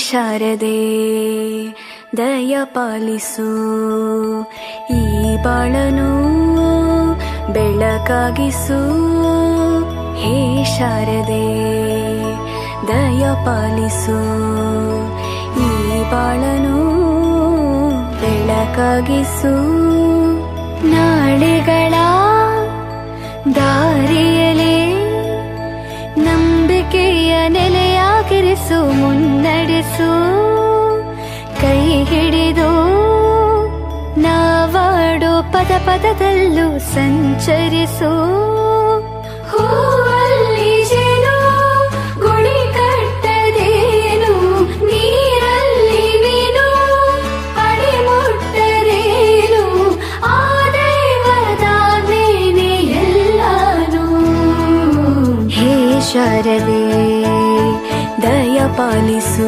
ಶಾರದೆ ದಯ ಪಾಲಿಸು, ಈ ಬಾಳನು ಬೆಳಕಾಗಿಸು. ಹೇ ಶಾರದೆ ದಯ ಪಾಲಿಸು, ಈ ಬಾಳನು ಬೆಳಕಾಗಿಸು. ನಾಳೆಗಳ ದಾರಿಯಲೇ ನಂಬಿಕೆಯ ನೆಲೆಯಾಗಿರಿಸು, ಮುನ್ನಡೆಸು. ಕೈ ಹಿಡಿದು ನಾವಾಡೋ ಪದ ಪದದಲ್ಲೂ ಸಂಚರಿಸು. ಹೂವಲ್ಲಿ ಜೇನು ಗುಡಿ ಕಟ್ಟದೇನು, ನೀರಲ್ಲಿ ಮೀನು ಅಡಿ ಮುಟ್ಟರೇನು, ಆ ದೈವದ ಮೇನೆ ಎಲ್ಲಾನು. ಹೇ ಶಾರದೆ ದಯ ಪಾಲಿಸು.